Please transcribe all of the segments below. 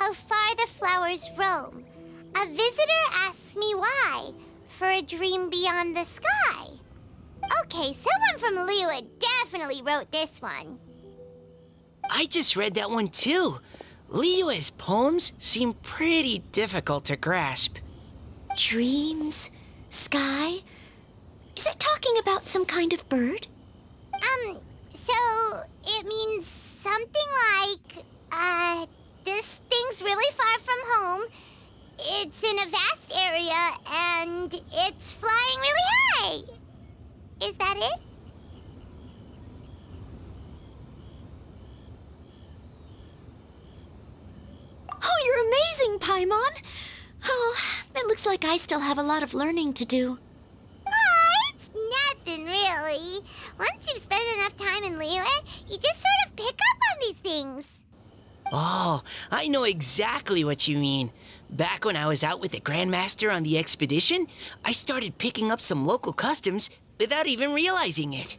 how far the flowers roam. A visitor asks me why, for a dream beyond the sky. Okay, someone from Liyue definitely wrote this one. I just read that one too. Liyue's poems seem pretty difficult to grasp. Dreams? Sky? Is it talking about some kind of bird? So it means something like, this thing's really far from home. It's in a vast area, and it's flying really high. Is that it? Oh, you're amazing, Paimon! Oh, it looks like I still have a lot of learning to do. Oh, it's nothing really. Once you've spent enough time in Liyue, you just sort of pick up on these things. Oh, I know exactly what you mean. Back when I was out with the Grandmaster on the expedition, I started picking up some local customs without even realizing it.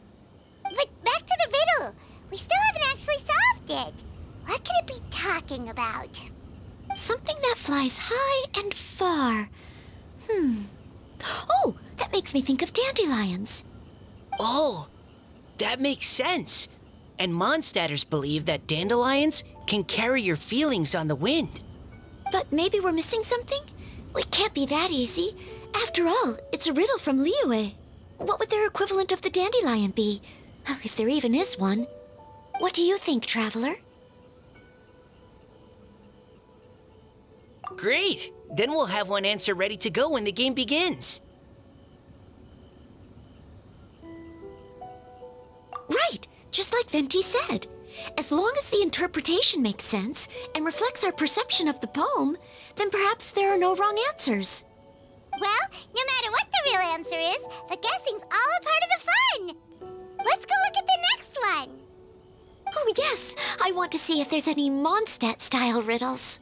But back to the riddle. We still haven't actually solved it. What could it be talking about? Something that flies high and far. Oh, that makes me think of dandelions. Oh, that makes sense. And Mondstadters believe that dandelions can carry your feelings on the wind. But maybe we're missing something? It can't be that easy. After all, it's a riddle from Liyue. What would their equivalent of the dandelion be? If there even is one. What do you think, Traveler? Great! Then we'll have one answer ready to go when the game begins. Right, just like Venti said. As long as the interpretation makes sense and reflects our perception of the poem, then perhaps there are no wrong answers. Well, no matter what the real answer is, the guessing's all a part of the fun. Let's go look at the next one. Oh yes, I want to see if there's any Mondstadt-style riddles.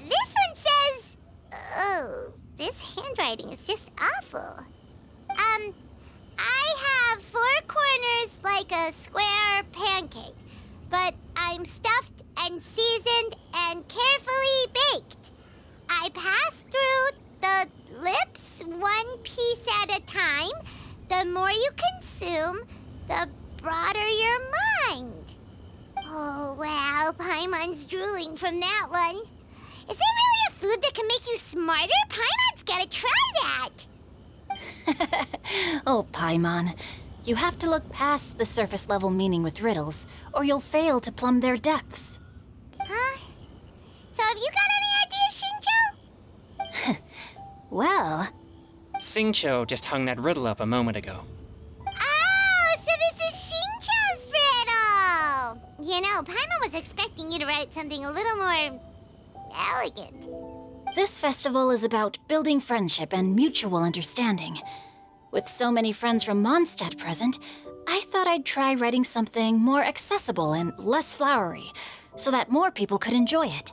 This one says... Oh, this handwriting is just awful. I have 4 corners like a square pancake, but I'm stuffed and seasoned and carefully baked. I pass through the lips 1 piece at a time. The more you consume, the broader your mind. Oh, wow, Paimon's drooling from that one. Is there really a food that can make you smarter? Paimon's gotta try that. Oh, Paimon. You have to look past the surface-level meaning with riddles, or you'll fail to plumb their depths. Huh? So have you got any ideas, Shinjo? Well, Xingqiu just hung that riddle up a moment ago. Oh, so this is Shinjo's riddle! You know, Paimon was expecting you to write something a little more... elegant. this festival is about building friendship and mutual understanding. With so many friends from Mondstadt present, I thought I'd try writing something more accessible and less flowery, so that more people could enjoy it.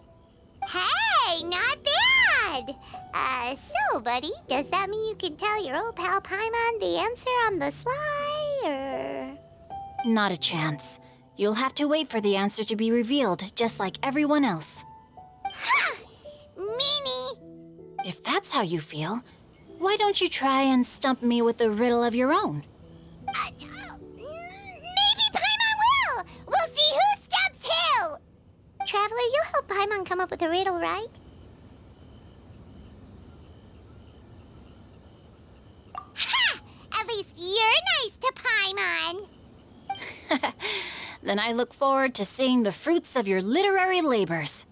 Hey, not bad! So, buddy, does that mean you can tell your old pal Paimon the answer on the sly, or...? Not a chance. You'll have to wait for the answer to be revealed, just like everyone else. Ha! Meanie! If that's how you feel, why don't you try and stump me with a riddle of your own? Maybe Paimon will! We'll see who stumps who! Traveler, you'll help Paimon come up with a riddle, right? Ha! At least you're nice to Paimon! Then I look forward to seeing the fruits of your literary labors.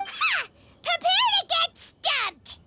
Ha! Prepare to get stumped!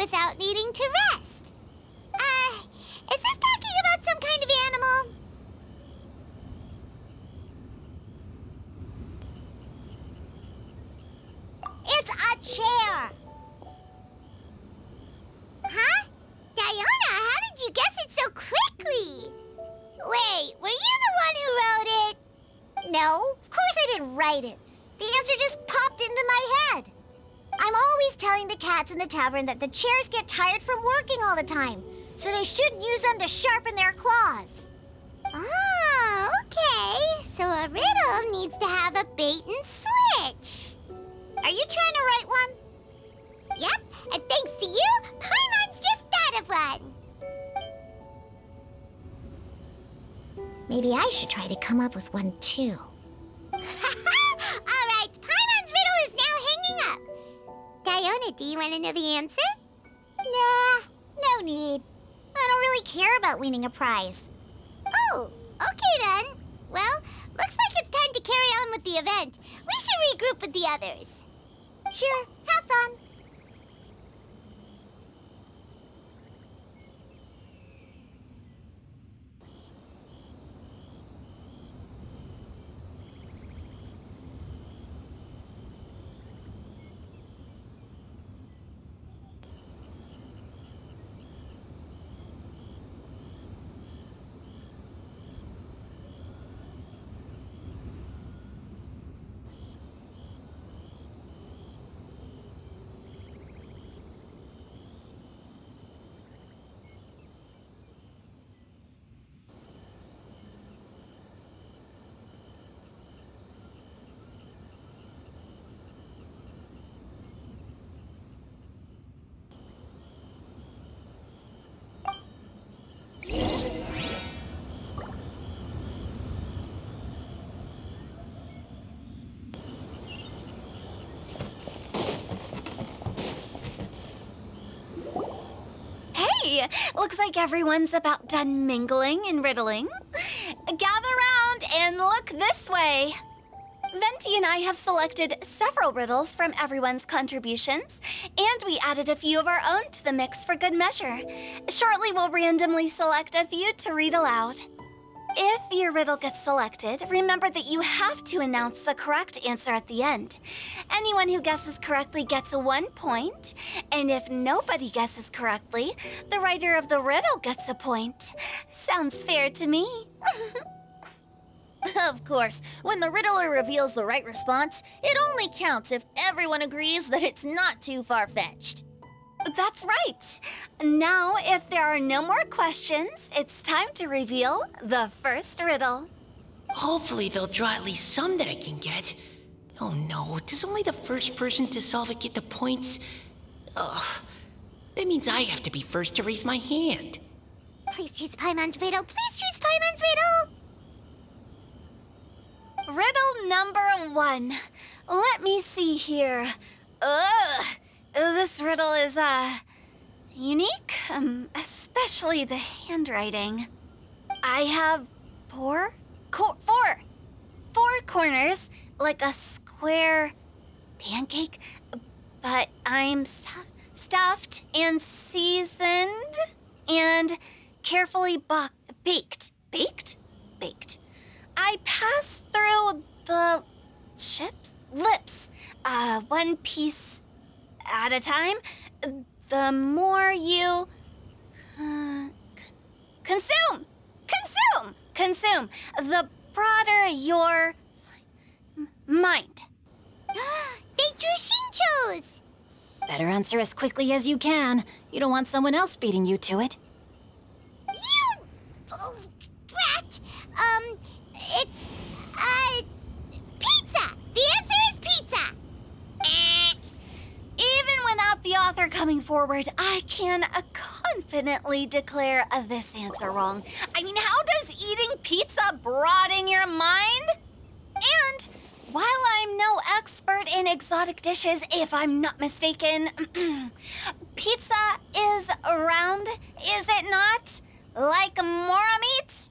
without needing to rest. Is this talking about some kind of animal? It's a chair! Huh? Diona, how did you guess it so quickly? Wait, were you the one who wrote it? No, of course I didn't write it. The answer just popped into my head. I'm always telling the cats in the tavern that the chairs get tired from working all the time, so they shouldn't use them to sharpen their claws. Oh, okay. So a riddle needs to have a bait and switch. Are you trying to write one? Yep, and thanks to you, Paimon's just thought of one. Maybe I should try to come up with one too. All right, Paimon's riddle is now hanging up. Diona, do you want to know the answer? Nah, no need. I don't really care about winning a prize. Oh, okay then. Well, looks like it's time to carry on with the event. We should regroup with the others. Sure, have fun. Looks like everyone's about done mingling and riddling. Gather round and look this way. Venti and I have selected several riddles from everyone's contributions, and we added a few of our own to the mix for good measure. Shortly, we'll randomly select a few to read aloud. If your riddle gets selected, remember that you have to announce the correct answer at the end. Anyone who guesses correctly gets 1 point, and if nobody guesses correctly, the writer of the riddle gets a point. Sounds fair to me. Of course, when the riddler reveals the right response, it only counts if everyone agrees that it's not too far-fetched. That's right. Now, if there are no more questions, it's time to reveal the first riddle. Hopefully they'll draw at least some that I can get. Oh no, does only the first person to solve it get the points? Ugh, that means I have to be first to raise my hand. Please choose Paimon's riddle. Please choose Paimon's riddle. Riddle number 1. Let me see here. Ugh. This riddle is, unique, especially the handwriting. I have four corners, like a square pancake, but I'm stuffed and seasoned and carefully baked. Baked. I pass through the lips, one piece at a time. The more you consume, the broader your mind. They drew Shinchos! Better answer as quickly as you can. You don't want someone else beating you to it. You! Oh, brat! It's, pizza! The answer is pizza! Even without the author coming forward, I can confidently declare this answer wrong. I mean, how does eating pizza broaden your mind? And while I'm no expert in exotic dishes, if I'm not mistaken, pizza is round, is it not? Like mora meat?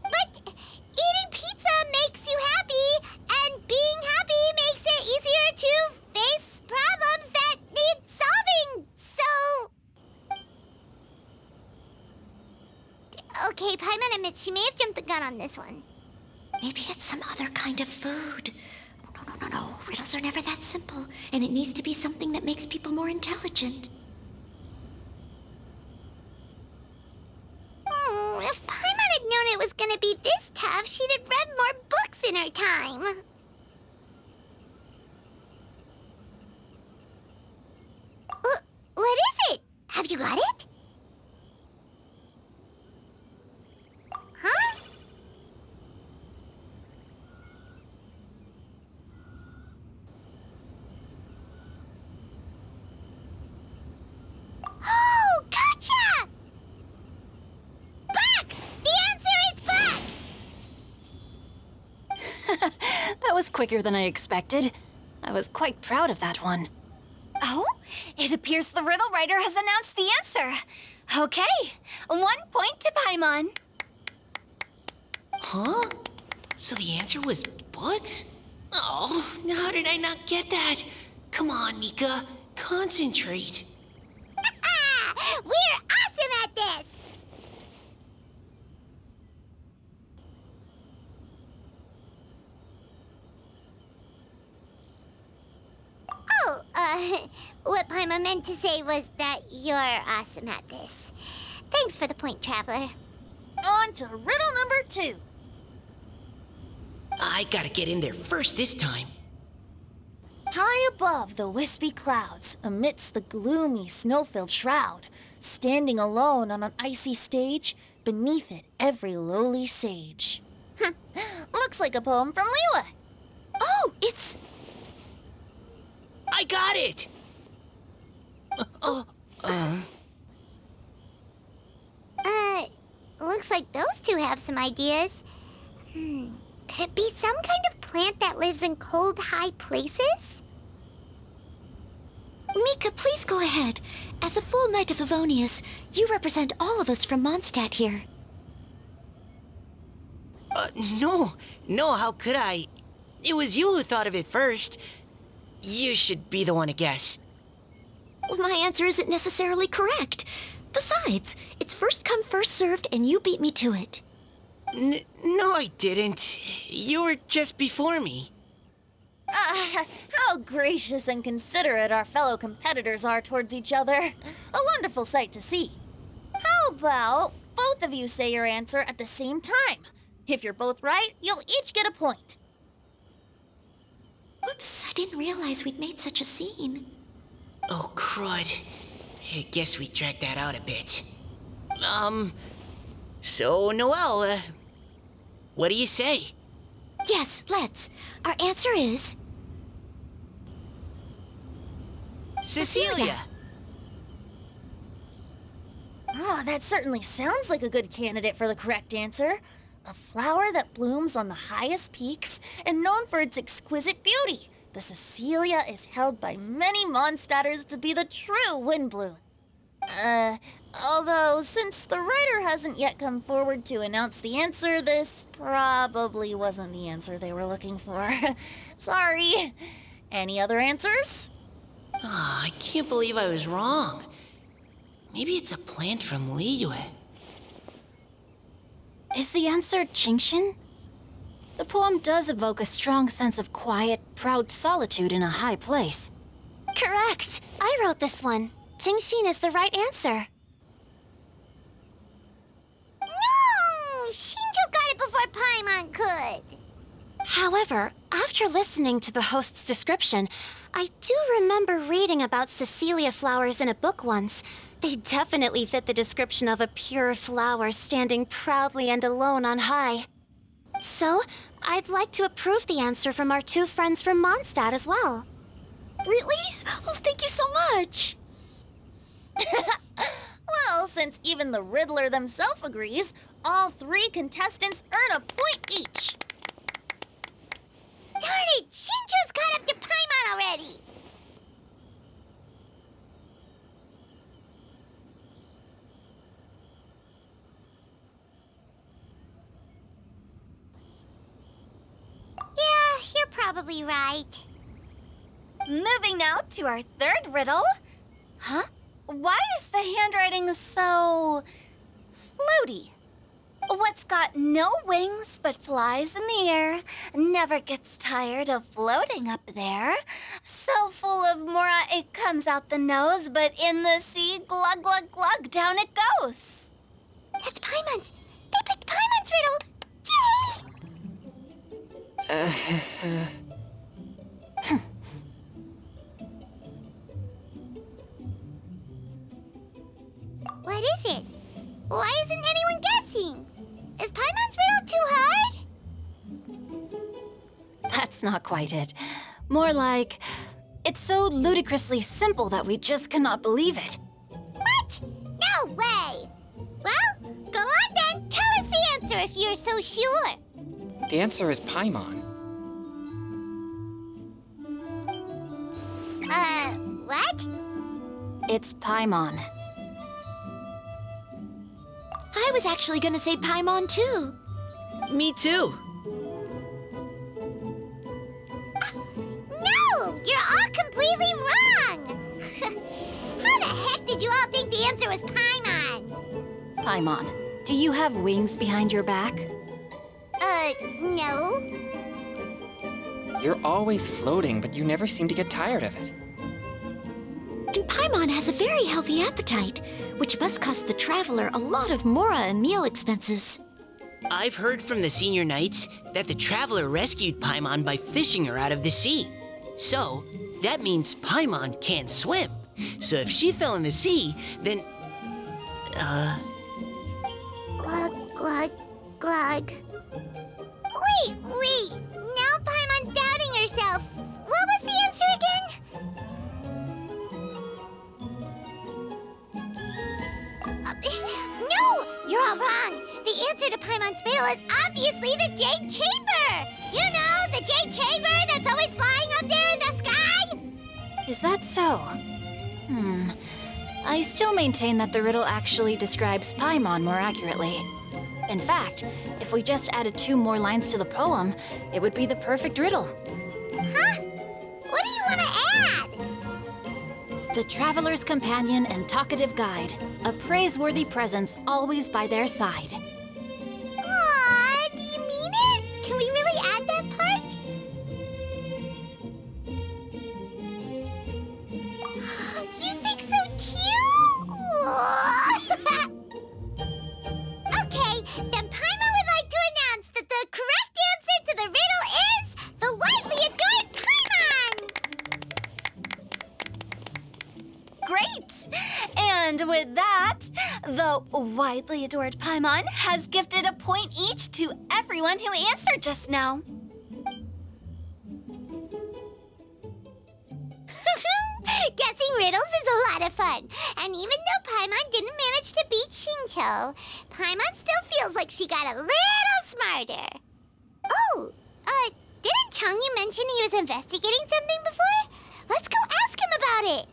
But eating pizza makes you happy, and being happy makes it easier to face problems that need solving. So, Okay, Paimon admits she may have jumped the gun on this one. Maybe it's some other kind of food. No. Riddles are never that simple, and it needs to be something that makes people more intelligent. If Paimon had known it was gonna be this tough, she'd have read more books in her time. What is it? Have you got it? Huh? Oh, gotcha! Bucks! The answer is bucks! That was quicker than I expected. I was quite proud of that one. Oh, it appears the riddle writer has announced the answer. Okay, 1 point to Paimon. Huh? So the answer was books? Oh, how did I not get that? Come on, Mika. Concentrate. We're awesome at this! What Paimon meant to say was that you're awesome at this. Thanks for the point, Traveler. On to riddle number 2. I gotta get in there first this time. High above the wispy clouds, amidst the gloomy snow-filled shroud, standing alone on an icy stage, beneath it every lowly sage. Looks like a poem from Liyue. Oh, it's... I got it! Looks like those two have some ideas. Could it be some kind of plant that lives in cold, high places? Mika, please go ahead. As a full Knight of Favonius, you represent all of us from Mondstadt here. No, how could I? It was you who thought of it first. You should be the one to guess. Well, my answer isn't necessarily correct. Besides, it's first come, first served, and you beat me to it. No, I didn't. You were just before me. How gracious and considerate our fellow competitors are towards each other. A wonderful sight to see. How about both of you say your answer at the same time? If you're both right, you'll each get a point. Oops, I didn't realize we'd made such a scene. Oh, crud. I guess we dragged that out a bit. So, Noelle, what do you say? Yes, let's. Our answer is... Cecilia! Oh, that certainly sounds like a good candidate for the correct answer. A flower that blooms on the highest peaks and known for its exquisite beauty. The Cecilia is held by many Mondstadters to be the true Windbloom. Although, since the writer hasn't yet come forward to announce the answer, this probably wasn't the answer they were looking for. Sorry. Any other answers? Oh, I can't believe I was wrong. Maybe it's a plant from Liyue. Is the answer Genshin? The poem does evoke a strong sense of quiet, proud solitude in a high place. Correct. I wrote this one. Genshin is the right answer. No! Shinjo got it before Paimon could. However, after listening to the host's description, I do remember reading about Cecilia flowers in a book once. They definitely fit the description of a pure flower standing proudly and alone on high. So, I'd like to approve the answer from our two friends from Mondstadt as well. Really? Oh, thank you so much! Well, since even the Riddler themselves agrees, all 3 contestants earn a point each. Darn it! Shinjo's caught up to Paimon already! Yeah, you're probably right. Moving now to our 3rd riddle. Huh? Why is the handwriting so floaty? What's got no wings but flies in the air, never gets tired of floating up there. So full of mora it comes out the nose, but in the sea, glug, glug, glug, down it goes. That's Paimon's. They picked Paimon's riddle. Yay! What is it? Why isn't anyone guessing? Is Paimon's riddle too hard? That's not quite it. More like, it's so ludicrously simple that we just cannot believe it. What? No way! Well, go on then. Tell us the answer if you're so sure. The answer is Paimon. What? It's Paimon. I was actually gonna say Paimon too. Me too. No! You're all completely wrong! How the heck did you all think the answer was Paimon? Paimon, do you have wings behind your back? No. You're always floating, but you never seem to get tired of it. And Paimon has a very healthy appetite, which must cost the traveler a lot of mora and meal expenses. I've heard from the senior knights that the traveler rescued Paimon by fishing her out of the sea. So, that means Paimon can't swim. So if she fell in the sea, then... Glug, glug, glug. Wait! Now Paimon's doubting herself. What was the answer again? No! You're all wrong. The answer to Paimon's riddle is obviously the Jade Chamber! You know, the Jade Chamber that's always flying up there in the sky? Is that so? I still maintain that the riddle actually describes Paimon more accurately. In fact, if we just added 2 more lines to the poem, it would be the perfect riddle. Huh? What do you want to add? The traveler's companion and talkative guide, a praiseworthy presence always by their side. Aw, do you mean it? Can we really add that part? You think so too? Okay, then Paimon would like to announce that the correct answer to the riddle is the widely adored Paimon! Great! And with that, the widely adored Paimon has gifted a point each to everyone who answered just now. Guessing riddles is a lot of fun. And even though Paimon didn't manage to beat Xingqiu, Paimon still feels like she got a little smarter. Oh, didn't Changyu mention he was investigating something before? Let's go ask him about it.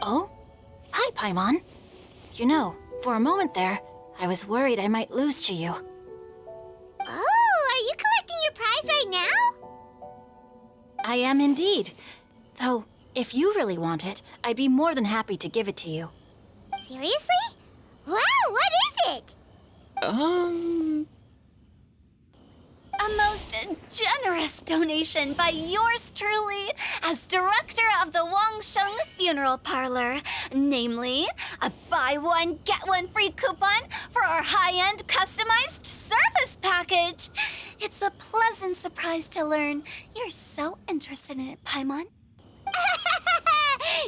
Oh? Hi, Paimon. You know, for a moment there, I was worried I might lose to you. Oh, are you collecting your prize right now? I am indeed. Though, if you really want it, I'd be more than happy to give it to you. Seriously? Wow, what is it? A most generous donation by yours truly as director of the Wangsheng Funeral Parlor. Namely, a buy one, get one free coupon for our high-end customized service package. It's a pleasant surprise to learn you're so interested in it, Paimon.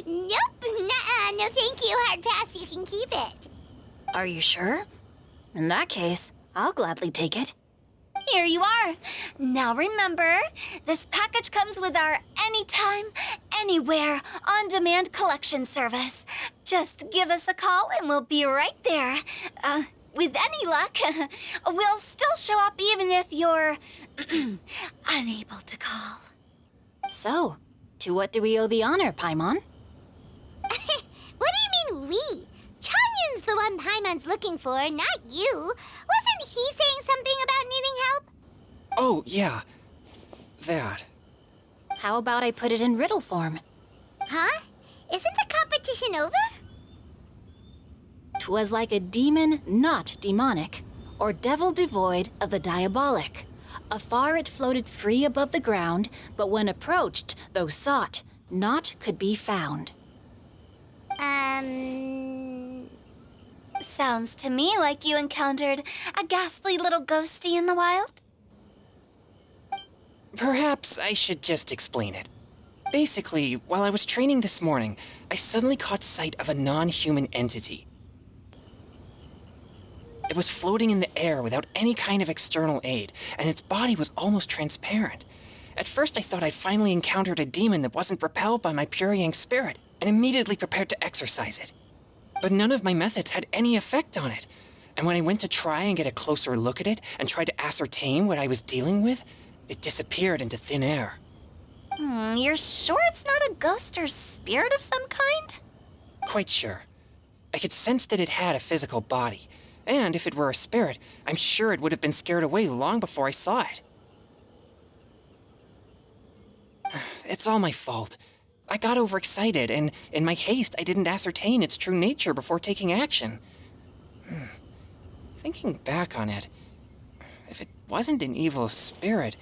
Nope, nuh-uh, no thank you, hard pass, you can keep it. Are you sure? In that case, I'll gladly take it. Here you are. Now remember, this package comes with our anytime, anywhere, on-demand collection service. Just give us a call and we'll be right there. With any luck, we'll still show up even if you're unable to call. So, to what do we owe the honor, Paimon? What do you mean we? Chongyun's the one Paimon's looking for, not you. Wasn't he saying something about needing help? Oh, yeah. That. How about I put it in riddle form? Huh? Isn't the competition over? 'Twas like a demon not demonic, or devil devoid of the diabolic. Afar it floated free above the ground, but when approached, though sought, naught could be found. Sounds to me like you encountered a ghastly little ghosty in the wild. Perhaps I should just explain it. Basically, while I was training this morning, I suddenly caught sight of a non-human entity. It was floating in the air without any kind of external aid, and its body was almost transparent. At first I thought I'd finally encountered a demon that wasn't repelled by my pure yang spirit, and immediately prepared to exorcise it. But none of my methods had any effect on it, and when I went to try and get a closer look at it and tried to ascertain what I was dealing with, it disappeared into thin air. You're sure it's not a ghost or spirit of some kind? Quite sure. I could sense that it had a physical body, and if it were a spirit, I'm sure it would have been scared away long before I saw it. It's all my fault. I got overexcited, and in my haste, I didn't ascertain its true nature before taking action. Thinking back on it, if it wasn't an evil spirit,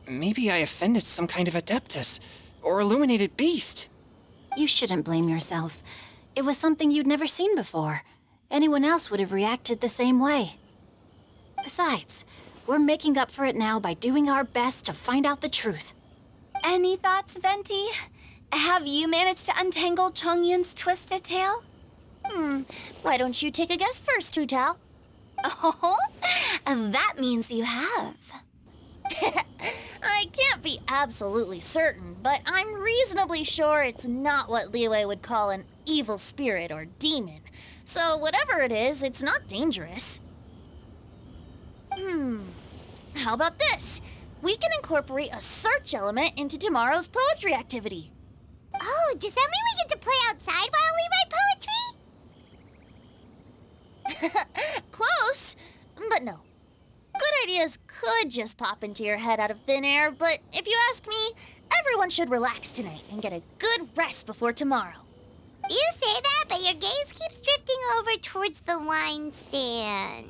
maybe I offended some kind of adeptus or illuminated beast. You shouldn't blame yourself. It was something you'd never seen before. Anyone else would have reacted the same way. Besides, we're making up for it now by doing our best to find out the truth. Any thoughts, Venti? Have you managed to untangle Chongyun's twisted tail? Why don't you take a guess first, Tutao? Oh, that means you have. I can't be absolutely certain, but I'm reasonably sure it's not what Liyue would call an evil spirit or demon. So whatever it is, it's not dangerous. How about this? We can incorporate a search element into tomorrow's poetry activity. Oh, does that mean we get to play outside while we write poetry? Close, but no. Good ideas could just pop into your head out of thin air, but if you ask me, everyone should relax tonight and get a good rest before tomorrow. You say that, but your gaze keeps drifting over towards the wine stand.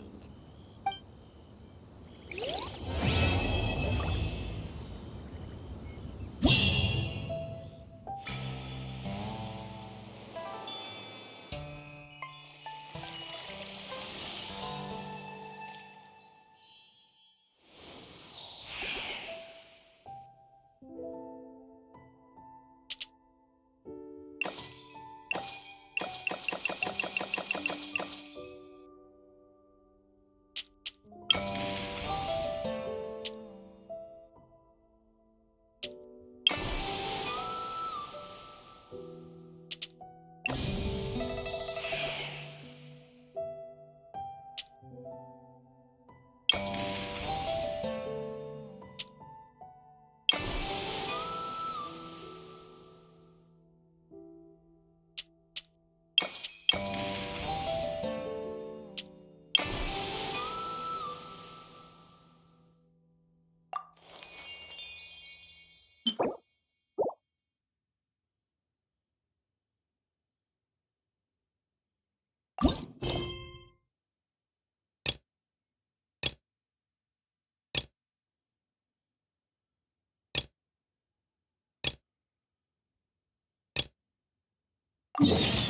You